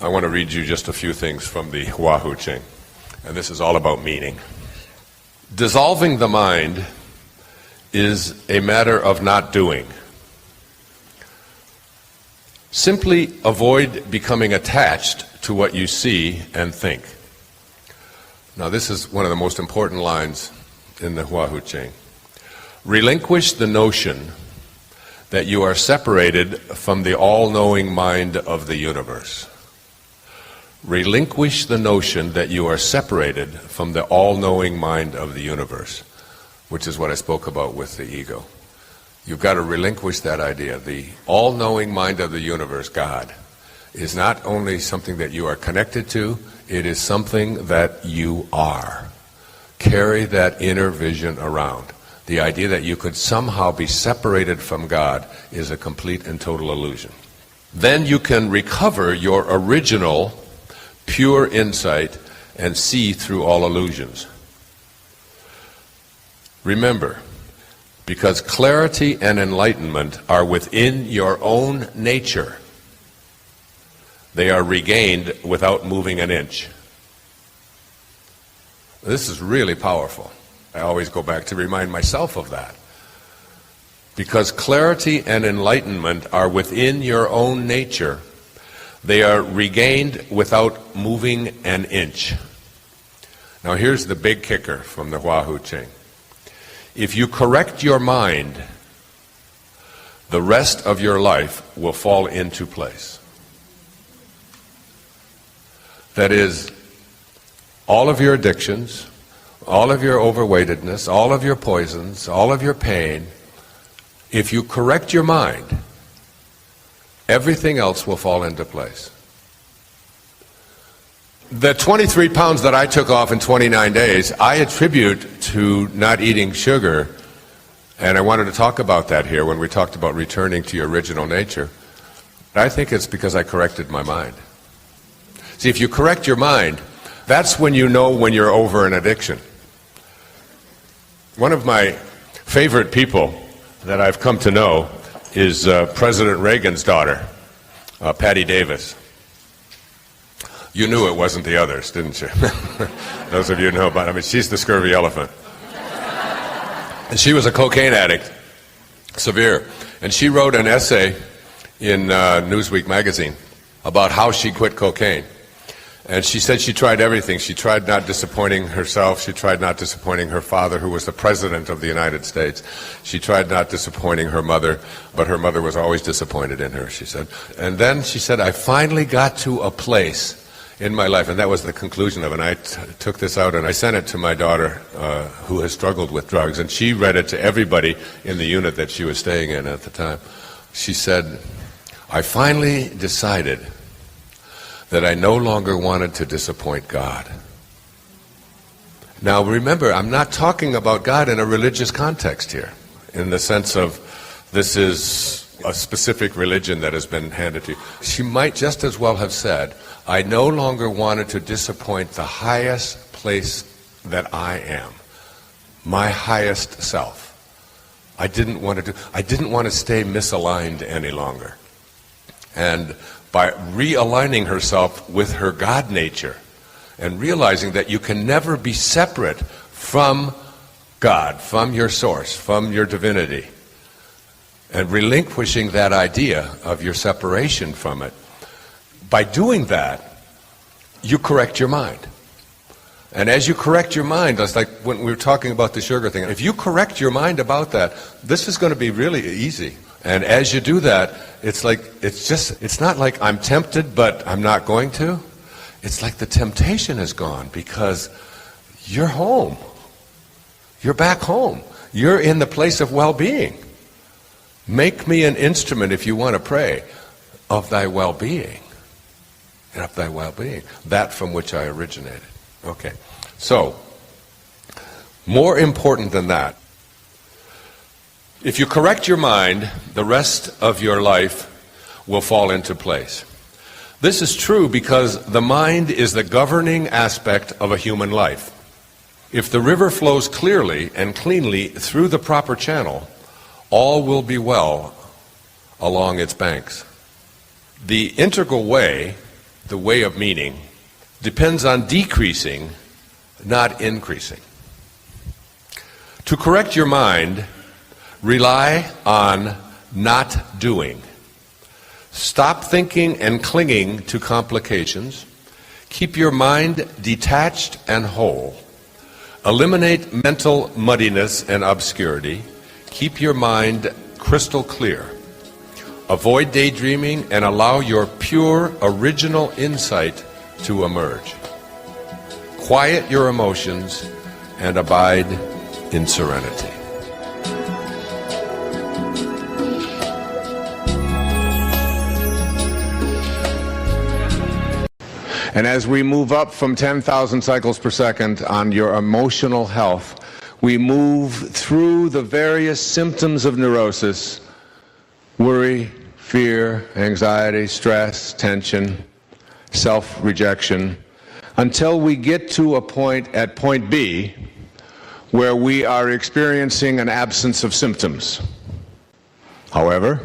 I want to read you just a few things from the Ching, and this is all about meaning. Dissolving the mind is a matter of not doing. Simply avoid becoming attached to what you see and think. Now, this is one of the most important lines in the Ching. Relinquish the notion that you are separated from the all-knowing mind of the universe. Relinquish the notion that you are separated from the all-knowing mind of the universe, which is what I spoke about with the ego. You've got to relinquish that idea. The all-knowing mind of the universe, God, is not only something that you are connected to, it is something that you are. Carry that inner vision around. The idea that you could somehow be separated from God is a complete and total illusion. Then you can recover your original pure insight and see through all illusions. Remember, because clarity and enlightenment are within your own nature, they are regained without moving an inch. This is really powerful. I always go back to remind myself of that. Because clarity and enlightenment are within your own nature, they are regained without moving an inch. Now here's the big kicker from the Ching. If you correct your mind, the rest of your life will fall into place. That is, all of your addictions, all of your overweightedness, all of your poisons, all of your pain, if you correct your mind, everything else will fall into place. The 23 pounds that I took off in 29 days, I attribute to not eating sugar, and I wanted to talk about that here when we talked about returning to your original nature. I think it's because I corrected my mind. See, if you correct your mind, that's when you know when you're over an addiction. One of my favorite people that I've come to know is President Reagan's daughter, Patty Davis. You knew it wasn't the others, didn't you? Those of you know about it. I mean, she's the scurvy elephant. And she was a cocaine addict, severe. And she wrote an essay in Newsweek magazine about how she quit cocaine. And she said she tried everything. She tried not disappointing herself. She tried not disappointing her father, who was the president of the United States. She tried not disappointing her mother, but her mother was always disappointed in her, she said. And then she said, I finally got to a place in my life, and that was the conclusion of it. And I took this out and I sent it to my daughter, who has struggled with drugs, and she read it to everybody in the unit that she was staying in at the time. She said, I finally decided that I no longer wanted to disappoint God. Now remember, I'm not talking about God in a religious context here, in the sense of this is a specific religion that has been handed to you. She might just as well have said, I no longer wanted to disappoint the highest place that I am, my highest self. I didn't want to stay misaligned any longer. And by realigning herself with her God nature and realizing that you can never be separate from God, from your source, from your divinity, and relinquishing that idea of your separation from it, by doing that, you correct your mind. And as you correct your mind, that's like when we were talking about the sugar thing, if you correct your mind about that, this is going to be really easy. And as you do that, it's not like I'm tempted, but I'm not going to. It's like the temptation is gone because you're home. You're back home. You're in the place of well-being. Make me an instrument, if you want to pray, of thy well-being. And of thy well-being. That from which I originated. Okay. So, more important than that, if you correct your mind, the rest of your life will fall into place. This is true because the mind is the governing aspect of a human life. If the river flows clearly and cleanly through the proper channel, all will be well along its banks. The integral way the way of meaning, depends on decreasing, not increasing. To correct your mind, rely on not doing. Stop thinking and clinging to complications. Keep your mind detached and whole. Eliminate mental muddiness and obscurity. Keep your mind crystal clear. Avoid daydreaming and allow your pure, original insight to emerge. Quiet your emotions and abide in serenity. And as we move up from 10,000 cycles per second on your emotional health, we move through the various symptoms of neurosis: worry, fear, anxiety, stress, tension, self-rejection, until we get to a point at point B where we are experiencing an absence of symptoms. However,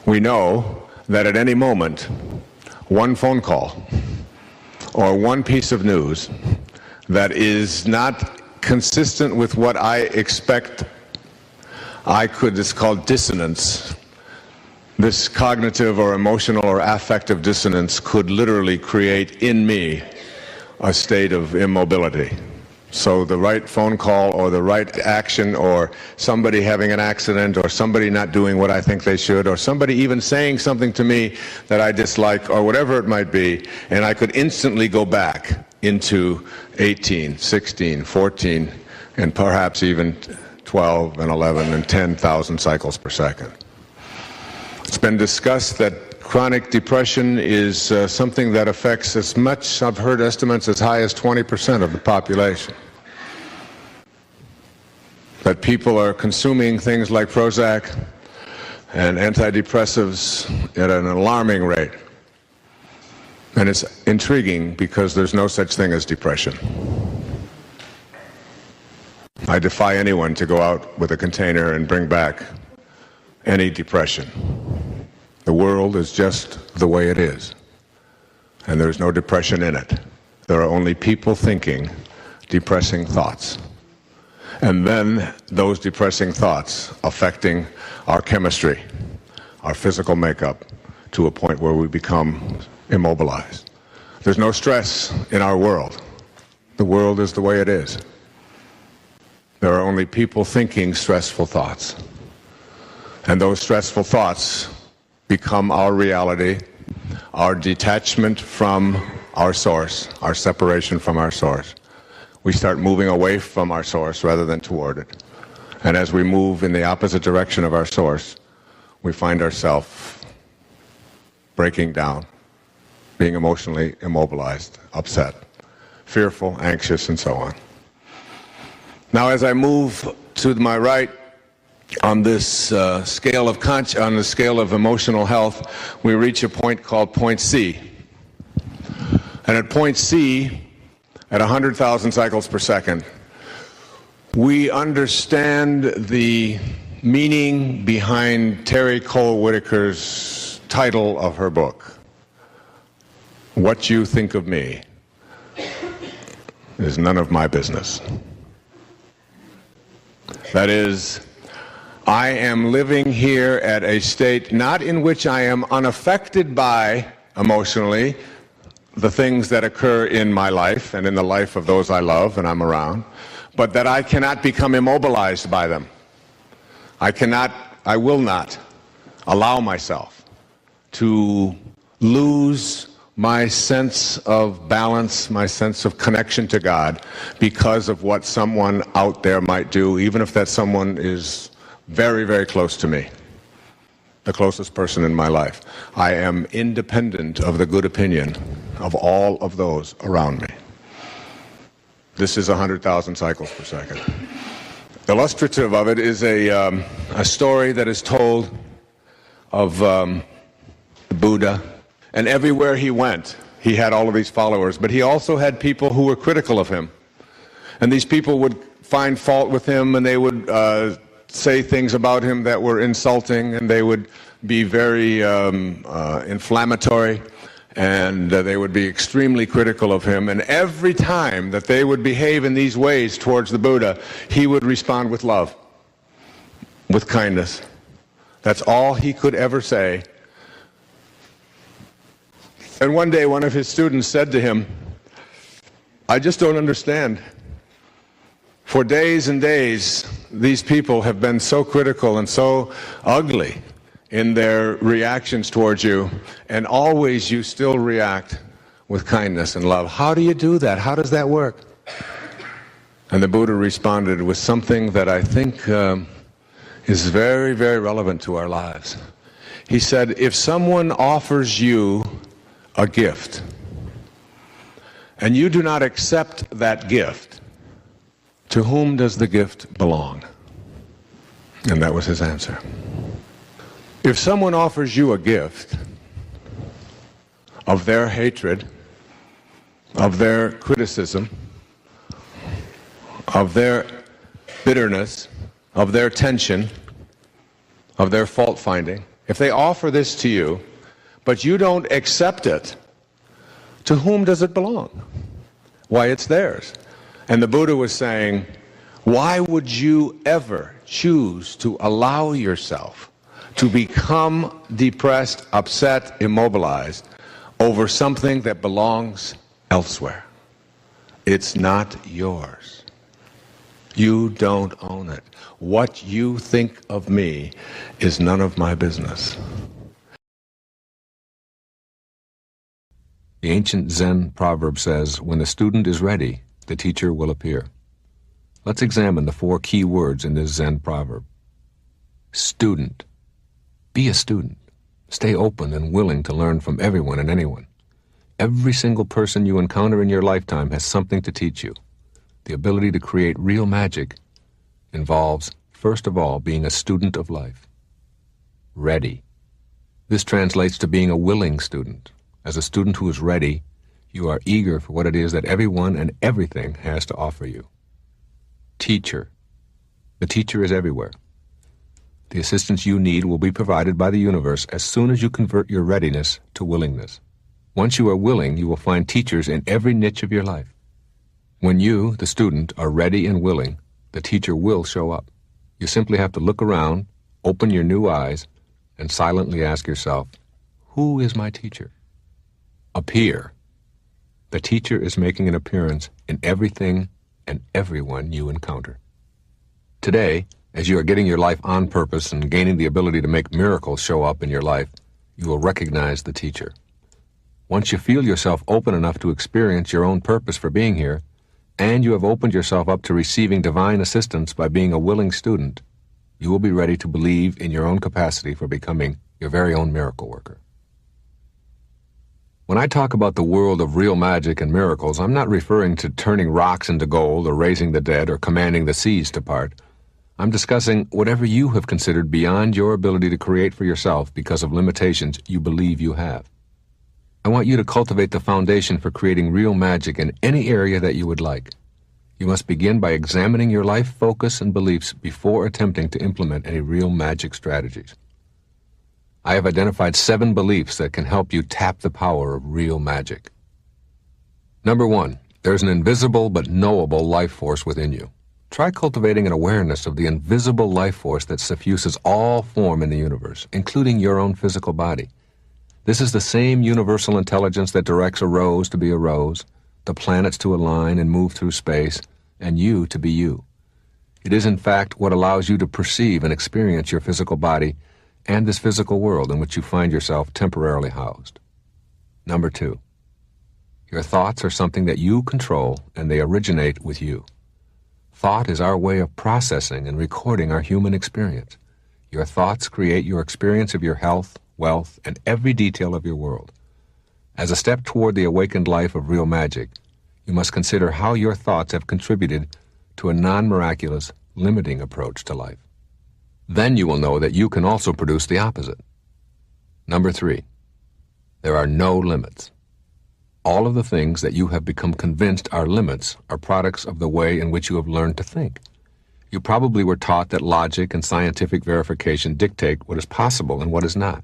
we know that at any moment, one phone call or one piece of news that is not consistent with what I expect, it's called dissonance. This cognitive or emotional or affective dissonance could literally create in me a state of immobility. So the right phone call or the right action, or somebody having an accident, or somebody not doing what I think they should, or somebody even saying something to me that I dislike, or whatever it might be, and I could instantly go back into 18, 16, 14, and perhaps even 12 and 11 and 10,000 cycles per second. It's been discussed that chronic depression is something that affects as much, I've heard estimates as high as 20% of the population. That people are consuming things like Prozac and antidepressives at an alarming rate. And it's intriguing because there's no such thing as depression. I defy anyone to go out with a container and bring back any depression. The world is just the way it is, and there's no depression in it. There are only people thinking depressing thoughts, and then those depressing thoughts affecting our chemistry, our physical makeup, to a point where we become immobilized. There's no stress in our world. The world is the way it is. There are only people thinking stressful thoughts, and those stressful thoughts become our reality, our detachment from our source, our separation from our source. We start moving away from our source rather than toward it. And as we move in the opposite direction of our source, we find ourselves breaking down, being emotionally immobilized, upset, fearful, anxious, and so on. Now, as I move to my right, on this scale of emotional health, we reach a point called point C. And at point C, at 100,000 cycles per second, we understand the meaning behind Terry Cole Whitaker's title of her book. What you think of me is none of my business. That is, I am living here at a state not in which I am unaffected by, emotionally, the things that occur in my life and in the life of those I love and I'm around, but that I cannot become immobilized by them. I will not allow myself to lose my sense of balance, my sense of connection to God, because of what someone out there might do, even if that someone is very, very close to me, the closest person in my life. I am independent of the good opinion of all of those around me. This is 100,000 cycles per second. Illustrative of it is a story that is told of the Buddha. And everywhere he went, he had all of these followers, but he also had people who were critical of him. And these people would find fault with him, and they would say things about him that were insulting, and they would be very inflammatory. and they would be extremely critical of him. And every time that they would behave in these ways towards the Buddha, he would respond with love, with kindness. That's all he could ever say. And one day one of his students said to him, "I just don't understand. For days and days, these people have been so critical and so ugly in their reactions towards you, and always you still react with kindness and love. How do you do that? How does that work?" And the Buddha responded with something that I think is very, very relevant to our lives. He said, if someone offers you a gift, and you do not accept that gift, to whom does the gift belong? And that was his answer. If someone offers you a gift of their hatred, of their criticism, of their bitterness, of their tension, of their fault-finding, if they offer this to you, but you don't accept it, to whom does it belong? Why, it's theirs. And the Buddha was saying, why would you ever choose to allow yourself to become depressed, upset, immobilized over something that belongs elsewhere? It's not yours. You don't own it. What you think of me is none of my business. The ancient Zen proverb says, when the student is ready, the teacher will appear. Let's examine the 4 key words in this Zen proverb. Student. Be a student. Stay open and willing to learn from everyone and anyone. Every single person you encounter in your lifetime has something to teach you. The ability to create real magic involves, first of all, being a student of life. Ready. This translates to being a willing student. As a student who is ready, you are eager for what it is that everyone and everything has to offer you. Teacher. The teacher is everywhere. The assistance you need will be provided by the universe as soon as you convert your readiness to willingness. Once you are willing, you will find teachers in every niche of your life. When you, the student, are ready and willing, the teacher will show up. You simply have to look around, open your new eyes, and silently ask yourself, who is my teacher? Appear. The teacher is making an appearance in everything and everyone you encounter. Today, as you are getting your life on purpose and gaining the ability to make miracles show up in your life, you will recognize the teacher. Once you feel yourself open enough to experience your own purpose for being here, and you have opened yourself up to receiving divine assistance by being a willing student, you will be ready to believe in your own capacity for becoming your very own miracle worker. When I talk about the world of real magic and miracles, I'm not referring to turning rocks into gold or raising the dead or commanding the seas to part. I'm discussing whatever you have considered beyond your ability to create for yourself because of limitations you believe you have. I want you to cultivate the foundation for creating real magic in any area that you would like. You must begin by examining your life focus and beliefs before attempting to implement any real magic strategies. I have identified 7 beliefs that can help you tap the power of real magic. Number 1, there's an invisible but knowable life force within you. Try cultivating an awareness of the invisible life force that suffuses all form in the universe, including your own physical body. This is the same universal intelligence that directs a rose to be a rose, the planets to align and move through space, and you to be you. It is in fact what allows you to perceive and experience your physical body and this physical world in which you find yourself temporarily housed. Number 2, your thoughts are something that you control and they originate with you. Thought is our way of processing and recording our human experience. Your thoughts create your experience of your health, wealth, and every detail of your world. As a step toward the awakened life of real magic, you must consider how your thoughts have contributed to a non-miraculous, limiting approach to life. Then you will know that you can also produce the opposite. Number 3, there are no limits. All of the things that you have become convinced are limits are products of the way in which you have learned to think. You probably were taught that logic and scientific verification dictate what is possible and what is not.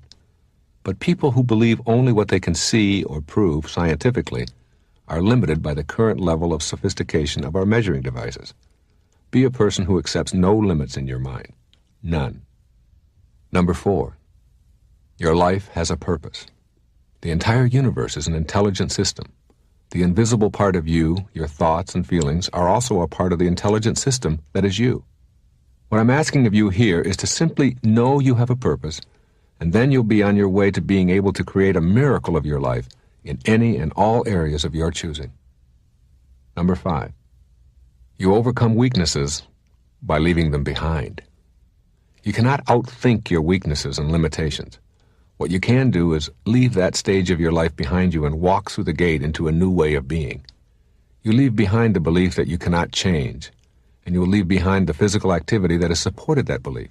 But people who believe only what they can see or prove scientifically are limited by the current level of sophistication of our measuring devices. Be a person who accepts no limits in your mind. None. Number 4, your life has a purpose. The entire universe is an intelligent system. The invisible part of you, your thoughts and feelings, are also a part of the intelligent system that is you. What I'm asking of you here is to simply know you have a purpose, and then you'll be on your way to being able to create a miracle of your life in any and all areas of your choosing. Number 5, you overcome weaknesses by leaving them behind. You cannot outthink your weaknesses and limitations. What you can do is leave that stage of your life behind you and walk through the gate into a new way of being. You leave behind the belief that you cannot change, and you will leave behind the physical activity that has supported that belief.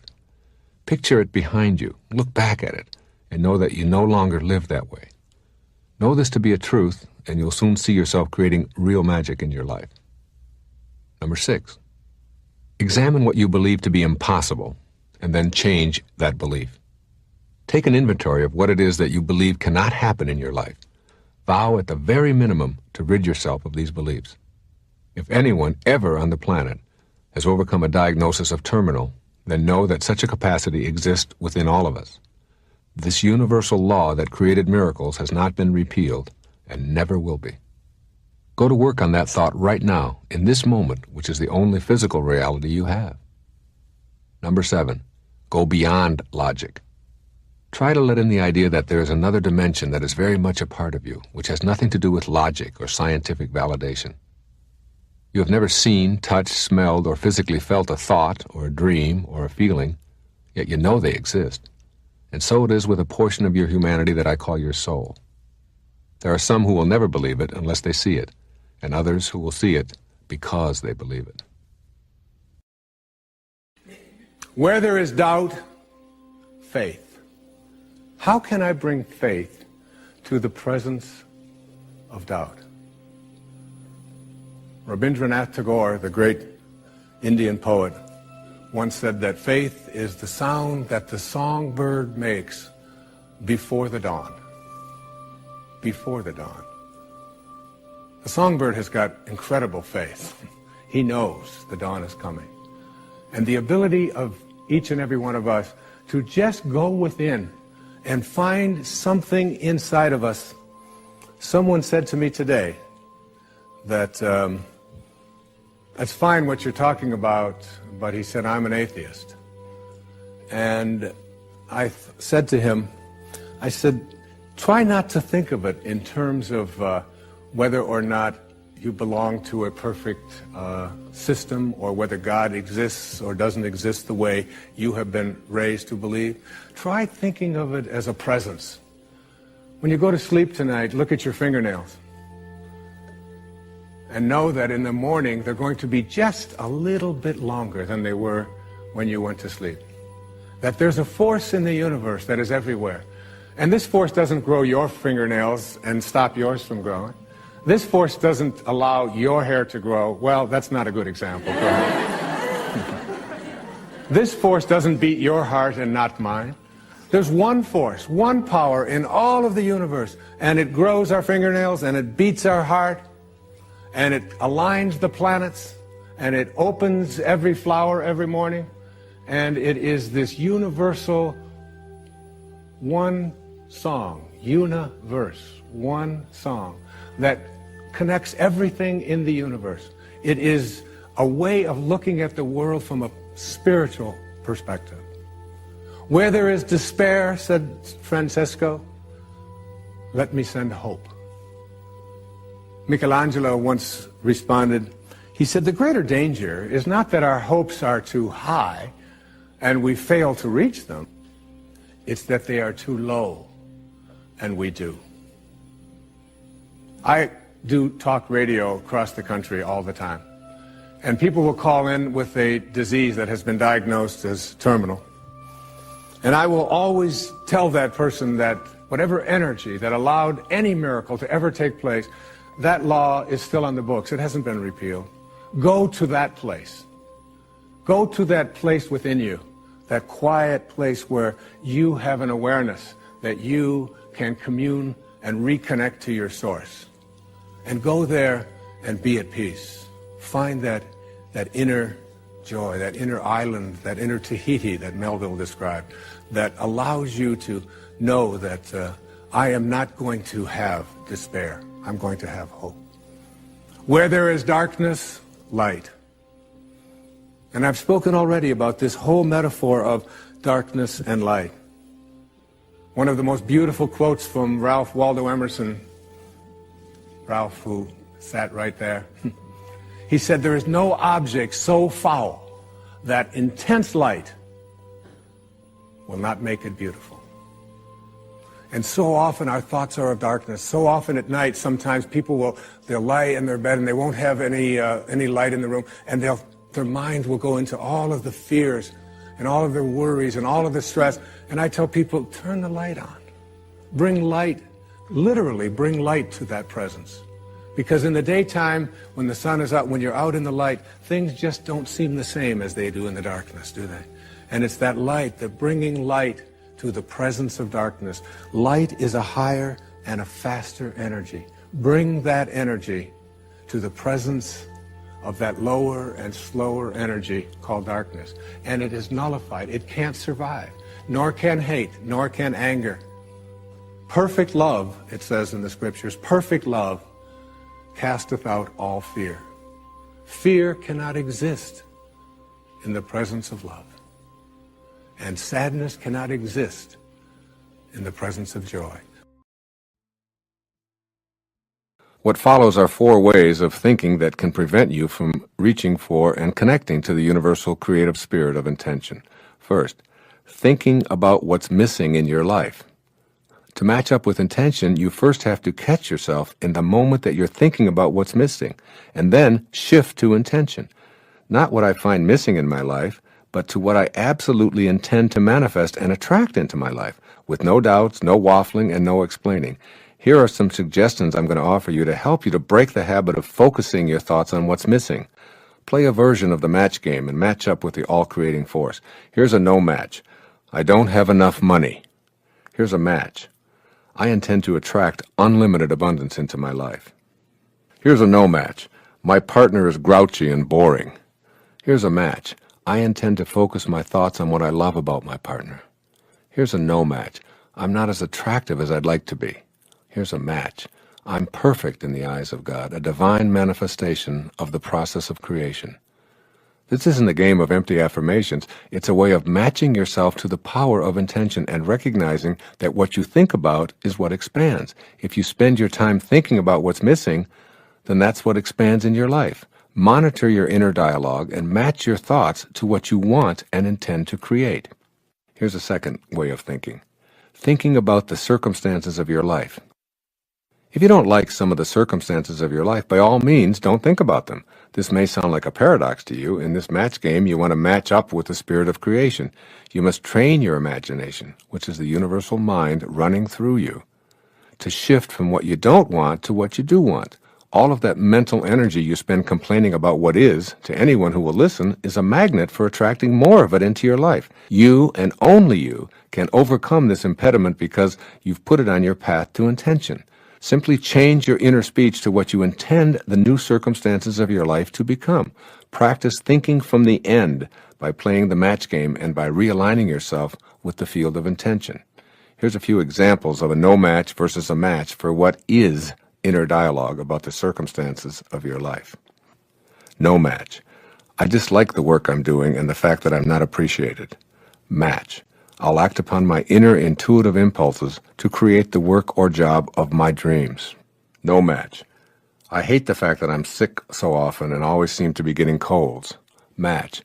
Picture it behind you, look back at it, and know that you no longer live that way. Know this to be a truth, and you'll soon see yourself creating real magic in your life. Number 6, examine what you believe to be impossible, and then change that belief. Take an inventory of what it is that you believe cannot happen in your life. Vow at the very minimum to rid yourself of these beliefs. If anyone ever on the planet has overcome a diagnosis of terminal, then know that such a capacity exists within all of us. This universal law that created miracles has not been repealed and never will be. Go to work on that thought right now, in this moment, which is the only physical reality you have. Number 7, go beyond logic. Try to let in the idea that there is another dimension that is very much a part of you, which has nothing to do with logic or scientific validation. You have never seen, touched, smelled, or physically felt a thought or a dream or a feeling, yet you know they exist. And so it is with a portion of your humanity that I call your soul. There are some who will never believe it unless they see it, and others who will see it because they believe it. Where there is doubt, faith. How can I bring faith to the presence of doubt? Rabindranath Tagore, the great Indian poet, once said that faith is the sound that the songbird makes before the dawn. Before the dawn. The songbird has got incredible faith. He knows the dawn is coming. And the ability of each and every one of us to just go within and find something inside of us. Someone said to me today that that's fine what you're talking about, but he said, I'm an atheist. And I said to him, I said, try not to think of it in terms of whether or not you belong to a perfect system, or whether God exists or doesn't exist the way you have been raised to believe. Try thinking of it as a presence. When you go to sleep tonight, look at your fingernails. And know that in the morning they're going to be just a little bit longer than they were when you went to sleep. That there's a force in the universe that is everywhere. And this force doesn't grow your fingernails and stop yours from growing. This force doesn't allow your hair to grow. Well, that's not a good example. This force doesn't beat your heart and not mine. There's one force, one power in all of the universe, and it grows our fingernails, and it beats our heart, and it aligns the planets, and it opens every flower every morning, and it is this universal one song, universe, one song, that connects everything in the universe. It is a way of looking at the world from a spiritual perspective. Where there is despair, said Francesco, let me send hope. Michelangelo once responded, he said, the greater danger is not that our hopes are too high and we fail to reach them. It's that they are too low and we do. I do talk radio across the country all the time. And people will call in with a disease that has been diagnosed as terminal. And I will always tell that person that whatever energy that allowed any miracle to ever take place, that law is still on the books. It hasn't been repealed. Go to that place. Go to that place within you, that quiet place where you have an awareness that you can commune and reconnect to your source. And go there and be at peace. Find that inner joy, that inner island, that inner Tahiti that Melville described, that allows you to know that I am not going to have despair. I'm going to have hope. Where there is darkness, light. And I've spoken already about this whole metaphor of darkness and light. One of the most beautiful quotes from Ralph Waldo Emerson, Ralph who sat right there, he said, "There is no object so foul that intense light will not make it beautiful." And so often our thoughts are of darkness. So often at night, sometimes people they'll lie in their bed and they won't have any light in the room, and their minds will go into all of the fears and all of their worries and all of the stress. And I tell people, turn the light on. Bring light, literally bring light to that presence. Because in the daytime, when the sun is out, when you're out in the light, things just don't seem the same as they do in the darkness, do they? And it's that light, the bringing light to the presence of darkness. Light is a higher and a faster energy. Bring that energy to the presence of that lower and slower energy called darkness. And it is nullified. It can't survive, nor can hate, nor can anger. Perfect love, it says in the scriptures, perfect love casteth out all fear. Fear cannot exist in the presence of love. And sadness cannot exist in the presence of joy. What follows are 4 ways of thinking that can prevent you from reaching for and connecting to the universal creative spirit of intention. First, thinking about what's missing in your life. To match up with intention, you first have to catch yourself in the moment that you're thinking about what's missing, and then shift to intention. Not what I find missing in my life, but to what I absolutely intend to manifest and attract into my life, with no doubts, no waffling, and no explaining. Here are some suggestions I'm going to offer you to help you to break the habit of focusing your thoughts on what's missing. Play a version of the match game and match up with the all-creating force. Here's a no match. I don't have enough money. Here's a match. I intend to attract unlimited abundance into my life. Here's a no match. My partner is grouchy and boring. Here's a match. I intend to focus my thoughts on what I love about my partner. Here's a no match. I'm not as attractive as I'd like to be. Here's a match. I'm perfect in the eyes of God, a divine manifestation of the process of creation. This isn't a game of empty affirmations. It's a way of matching yourself to the power of intention and recognizing that what you think about is what expands. If you spend your time thinking about what's missing, then that's what expands in your life. Monitor your inner dialogue and match your thoughts to what you want and intend to create. Here's a second way of thinking. Thinking about the circumstances of your life. If you don't like some of the circumstances of your life, by all means, don't think about them. This may sound like a paradox to you. In this match game, you want to match up with the spirit of creation. You must train your imagination, which is the universal mind running through you, to shift from what you don't want to what you do want. All of that mental energy you spend complaining about what is, to anyone who will listen, is a magnet for attracting more of it into your life. You, and only you, can overcome this impediment because you've put it on your path to intention. Simply change your inner speech to what you intend the new circumstances of your life to become. Practice thinking from the end by playing the match game and by realigning yourself with the field of intention. Here's a few examples of a no match versus a match for what is inner dialogue about the circumstances of your life. No match. I dislike the work I'm doing and the fact that I'm not appreciated. Match. I'll act upon my inner intuitive impulses to create the work or job of my dreams. No match. I hate the fact that I'm sick so often and always seem to be getting colds. Match.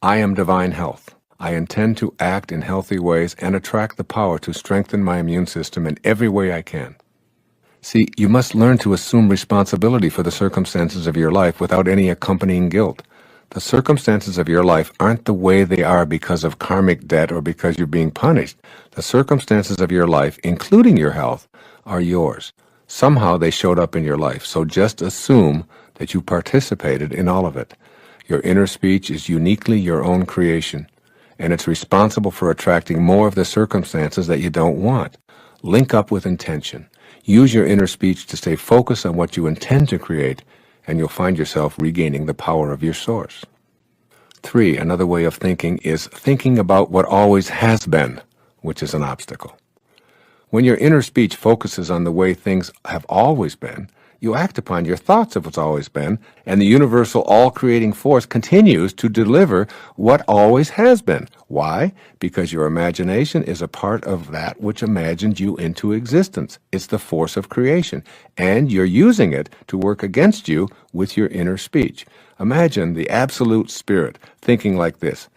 I am divine health. I intend to act in healthy ways and attract the power to strengthen my immune system in every way I can. See, you must learn to assume responsibility for the circumstances of your life without any accompanying guilt. The circumstances of your life aren't the way they are because of karmic debt or because you're being punished. The circumstances of your life, including your health, are yours. Somehow they showed up in your life, so just assume that you participated in all of it. Your inner speech is uniquely your own creation, and it's responsible for attracting more of the circumstances that you don't want. Link up with intention. Use your inner speech to stay focused on what you intend to create, and you'll find yourself regaining the power of your source. 3, another way of thinking is thinking about what always has been, which is an obstacle. When your inner speech focuses on the way things have always been, you act upon your thoughts of what's always been, and the universal all-creating force continues to deliver what always has been. Why? Because your imagination is a part of that which imagined you into existence. It's the force of creation, and you're using it to work against you with your inner speech. Imagine the absolute spirit thinking like this: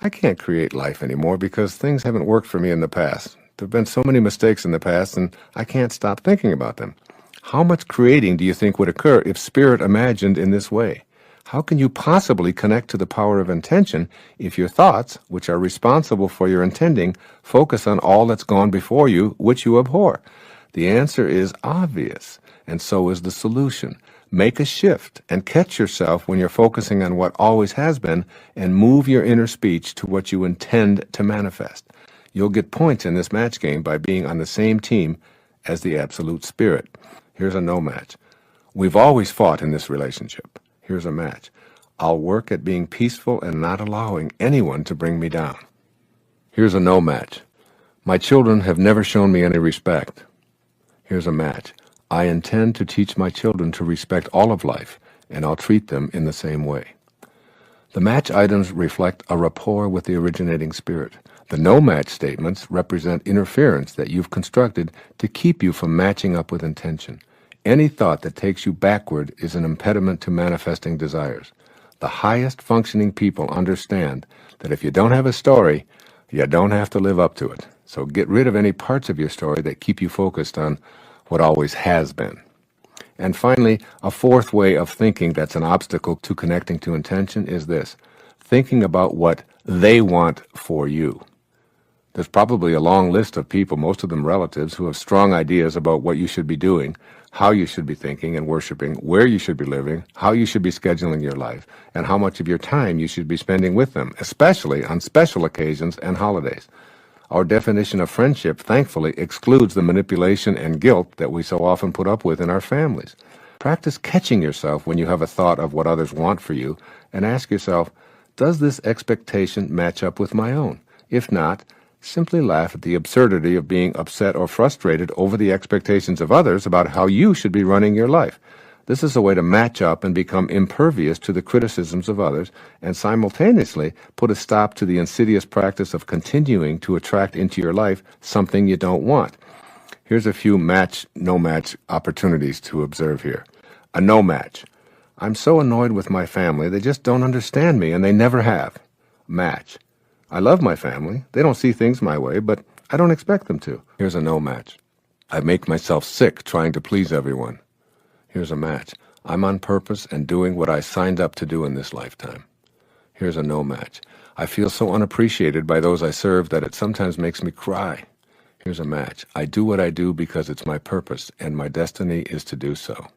I can't create life anymore because things haven't worked for me in the past. There have been so many mistakes in the past, and I can't stop thinking about them. How much creating do you think would occur if spirit imagined in this way? How can you possibly connect to the power of intention if your thoughts, which are responsible for your intending, focus on all that's gone before you, which you abhor? The answer is obvious, and so is the solution. Make a shift and catch yourself when you're focusing on what always has been, and move your inner speech to what you intend to manifest. You'll get points in this match game by being on the same team as the absolute spirit. Here's a no match. We've always fought in this relationship. Here's a match. I'll work at being peaceful and not allowing anyone to bring me down. Here's a no match. My children have never shown me any respect. Here's a match. I intend to teach my children to respect all of life, and I'll treat them in the same way. The match items reflect a rapport with the originating spirit. The no-match statements represent interference that you've constructed to keep you from matching up with intention. Any thought that takes you backward is an impediment to manifesting desires. The highest functioning people understand that if you don't have a story, you don't have to live up to it. So get rid of any parts of your story that keep you focused on what always has been. And finally, a 4th way of thinking that's an obstacle to connecting to intention is this: thinking about what they want for you. There's probably a long list of people, most of them relatives, who have strong ideas about what you should be doing, how you should be thinking and worshiping, where you should be living, how you should be scheduling your life, and how much of your time you should be spending with them, especially on special occasions and holidays. Our definition of friendship, thankfully, excludes the manipulation and guilt that we so often put up with in our families. Practice catching yourself when you have a thought of what others want for you, and ask yourself, does this expectation match up with my own? If not, simply laugh at the absurdity of being upset or frustrated over the expectations of others about how you should be running your life. This is a way to match up and become impervious to the criticisms of others, and simultaneously put a stop to the insidious practice of continuing to attract into your life something you don't want. Here's a few no-match opportunities to observe here. A no match. I'm so annoyed with my family, they just don't understand me, and they never have. Match. I love my family. They don't see things my way, but I don't expect them to. Here's a no match. I make myself sick trying to please everyone. Here's a match. I'm on purpose and doing what I signed up to do in this lifetime. Here's a no match. I feel so unappreciated by those I serve that it sometimes makes me cry. Here's a match. I do what I do because it's my purpose, and my destiny is to do so.